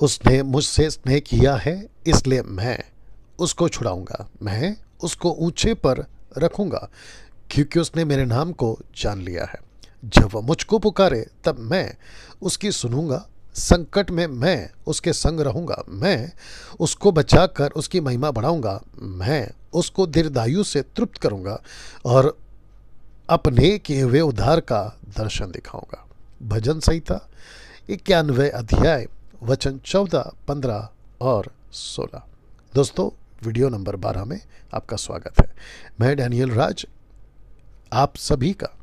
उसने मुझसे स्नेह किया है, इसलिए मैं उसको छुड़ाऊंगा। मैं उसको ऊंचे पर रखूंगा, क्योंकि उसने मेरे नाम को जान लिया है। जब वह मुझको पुकारे तब मैं उसकी सुनूंगा। संकट में मैं उसके संग रहूंगा। मैं उसको बचाकर उसकी महिमा बढ़ाऊंगा। मैं उसको दीर्घायु से तृप्त करूंगा और अपने किए हुए उद्धार का दर्शन दिखाऊंगा। भजन संहिता 91 अध्याय वचन 14, 15 और 16। दोस्तों, वीडियो नंबर 12 में आपका स्वागत है। मैं डैनियल राज आप सभी का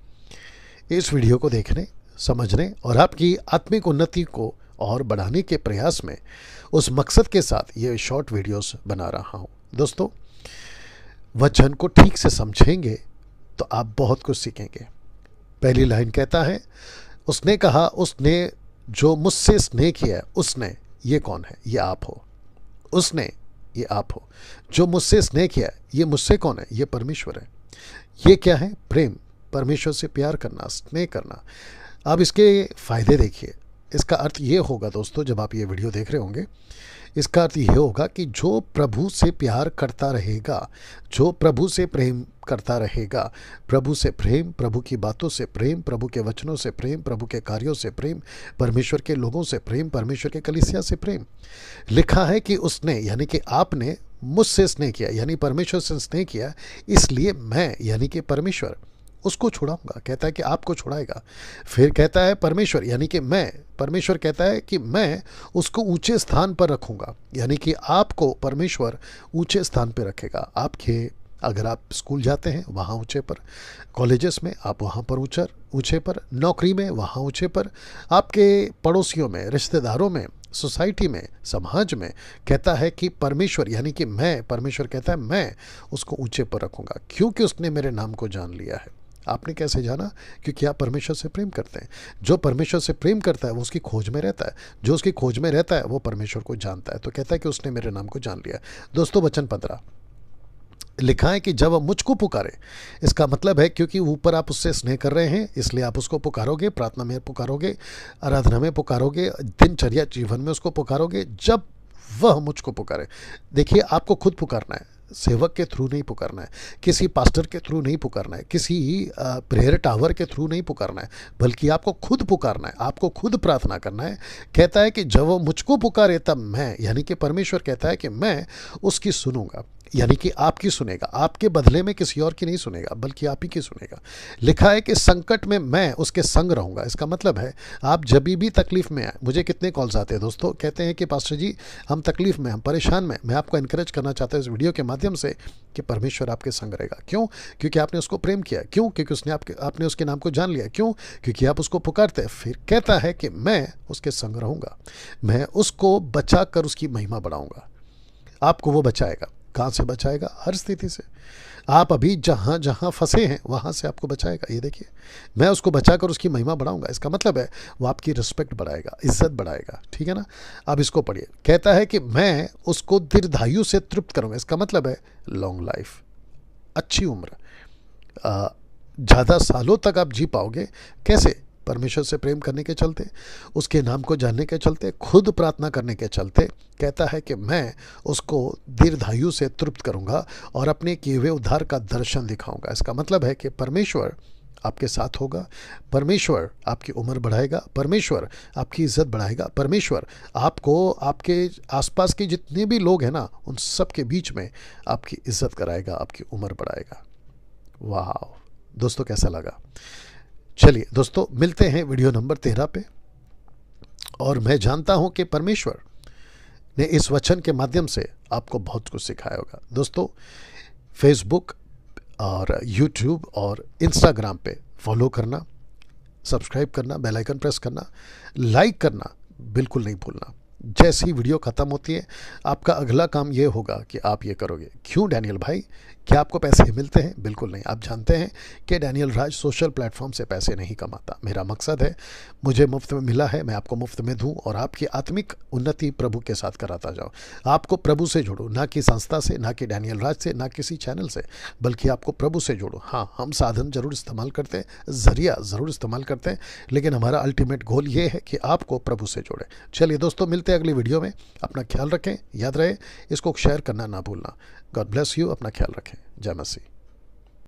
इस वीडियो को देखने, समझने और आपकी आत्मिक उन्नति को और बढ़ाने के प्रयास में उस मकसद के साथ ये शॉर्ट वीडियोस बना रहा हूँ। दोस्तों, वचन को ठीक से समझेंगे तो आप बहुत कुछ सीखेंगे। पहली लाइन कहता है, उसने कहा, उसने जो मुझसे स्नेह किया है, उसने, ये कौन है? ये आप हो। उसने, ये आप हो। जो मुझसे स्नेह किया है, ये मुझसे कौन है? ये परमेश्वर है। ये क्या है? प्रेम, परमेश्वर से प्यार करना, स्नेह करना। अब इसके फायदे देखिए। इसका अर्थ ये होगा दोस्तों, जब आप ये वीडियो देख रहे होंगे, इसका अर्थ ये होगा कि जो प्रभु से प्यार करता रहेगा, जो प्रभु से प्रेम करता रहेगा, प्रभु से प्रेम, प्रभु की बातों से प्रेम, प्रभु के वचनों से प्रेम, प्रभु के कार्यों से प्रेम, परमेश्वर के लोगों से प्रेम, परमेश्वर के कलीसिया से प्रेम। लिखा है कि उसने, यानी कि आपने मुझसे स्नेह किया, यानी परमेश्वर से स्नेह किया, इसलिए मैं, यानी कि परमेश्वर, उसको छुड़ाऊंगा। कहता है कि आपको छुड़ाएगा। फिर कहता है परमेश्वर, यानी कि मैं, परमेश्वर कहता है कि मैं उसको ऊंचे स्थान पर रखूंगा, यानी कि आपको परमेश्वर ऊंचे स्थान पर रखेगा। आपके, अगर आप स्कूल जाते हैं वहाँ ऊंचे पर, कॉलेजेस में आप वहाँ पर ऊंचे पर, नौकरी में वहाँ ऊंचे पर, आपके पड़ोसियों में, रिश्तेदारों में, सोसाइटी में, समाज में, कहता है कि परमेश्वर, यानी कि मैं, परमेश्वर कहता है मैं उसको ऊंचे पर रखूंगा, क्योंकि उसने मेरे नाम को जान लिया है। आपने कैसे जाना? क्योंकि आप परमेश्वर से प्रेम करते हैं। जो परमेश्वर से प्रेम करता है वो उसकी खोज में रहता है। जो उसकी खोज में रहता है वो परमेश्वर को जानता है। तो कहता है कि उसने मेरे नाम को जान लिया। दोस्तों, वचन 15 लिखा है कि जब वह मुझको पुकारे, इसका मतलब है क्योंकि ऊपर आप उससे स्नेह कर रहे हैं, इसलिए आप उसको पुकारोगे, प्रार्थना में पुकारोगे, आराधना में पुकारोगे, दिनचर्या जीवन में उसको पुकारोगे। जब वह मुझको पुकारे, देखिए, आपको खुद पुकारना है, सेवक के थ्रू नहीं पुकारना है, किसी पास्टर के थ्रू नहीं पुकारना है, किसी प्रेयर टावर के थ्रू नहीं पुकारना है, बल्कि आपको खुद पुकारना है, आपको खुद प्रार्थना करना है। कहता है कि जब वो मुझको पुकारे तब मैं, यानी कि परमेश्वर कहता है कि मैं उसकी सुनूंगा, यानी कि आपकी सुनेगा। आपके बदले में किसी और की नहीं सुनेगा, बल्कि आप ही की सुनेगा। लिखा है कि संकट में मैं उसके संग रहूंगा। इसका मतलब है आप जब भी तकलीफ में आए, मुझे कितने कॉल्स आते हैं दोस्तों, कहते हैं कि पास्टर जी हम तकलीफ में, हम परेशान में। मैं आपको एनकरेज करना चाहता हूँ इस वीडियो के माध्यम से कि परमेश्वर आपके संग रहेगा। क्यों? क्योंकि आपने उसको प्रेम किया। क्यों? क्योंकि उसने आपने उसके नाम को जान लिया। क्यों? क्योंकि आप उसको पुकारते हैं। फिर कहता है कि मैं उसके संग रहूंगा, मैं उसको बचा कर उसकी महिमा बढ़ाऊंगा। आपको वो बचाएगा। कहाँ से बचाएगा? हर स्थिति से। आप अभी जहाँ जहाँ फंसे हैं वहाँ से आपको बचाएगा। ये देखिए, मैं उसको बचाकर उसकी महिमा बढ़ाऊंगा। इसका मतलब है वो आपकी रिस्पेक्ट बढ़ाएगा, इज्जत बढ़ाएगा। ठीक है ना? अब इसको पढ़िए। कहता है कि मैं उसको दीर्घायु से तृप्त करूंगा। इसका मतलब है लॉन्ग लाइफ, अच्छी उम्र, ज़्यादा सालों तक आप जी पाओगे। कैसे? परमेश्वर से प्रेम करने के चलते, उसके नाम को जानने के चलते, खुद प्रार्थना करने के चलते। कहता है कि मैं उसको दीर्घायु से तृप्त करूंगा और अपने किए हुए उद्धार का दर्शन दिखाऊंगा। इसका मतलब है कि परमेश्वर आपके साथ होगा, परमेश्वर आपकी उम्र बढ़ाएगा, परमेश्वर आपकी इज्जत बढ़ाएगा, परमेश्वर आपको आपके आसपास के जितने भी लोग हैं ना, उन सब के बीच में आपकी इज्जत कराएगा, आपकी उम्र बढ़ाएगा। वाह दोस्तों, कैसा लगा? चलिए दोस्तों, मिलते हैं वीडियो नंबर 13 पे। और मैं जानता हूं कि परमेश्वर ने इस वचन के माध्यम से आपको बहुत कुछ सिखाया होगा। दोस्तों, फेसबुक और यूट्यूब और इंस्टाग्राम पे फॉलो करना, सब्सक्राइब करना, बेल आइकन प्रेस करना, लाइक करना बिल्कुल नहीं भूलना। जैसी वीडियो ख़त्म होती है आपका अगला काम ये होगा कि आप ये करोगे। क्यों डैनियल भाई? क्या आपको पैसे मिलते हैं? बिल्कुल नहीं। आप जानते हैं कि डैनियल राज सोशल प्लेटफॉर्म से पैसे नहीं कमाता। मेरा मकसद है, मुझे मुफ्त में मिला है, मैं आपको मुफ्त में दूं और आपकी आत्मिक उन्नति प्रभु के साथ कराता जाऊं। आपको प्रभु से जोड़ो, ना कि संस्था से, ना कि डैनियल राज से, ना किसी चैनल से, बल्कि आपको प्रभु से जोड़ो। हाँ, हम साधन जरूर इस्तेमाल करते हैं, जरिया ज़रूर इस्तेमाल करते हैं, लेकिन हमारा अल्टीमेट गोल ये है कि आपको प्रभु से जोड़े। चलिए दोस्तों, मिलते हैं अगली वीडियो में। अपना ख्याल रखें, याद रहे इसको शेयर करना ना भूलना। God bless you. अपना ख्याल रखें। जय मसीह।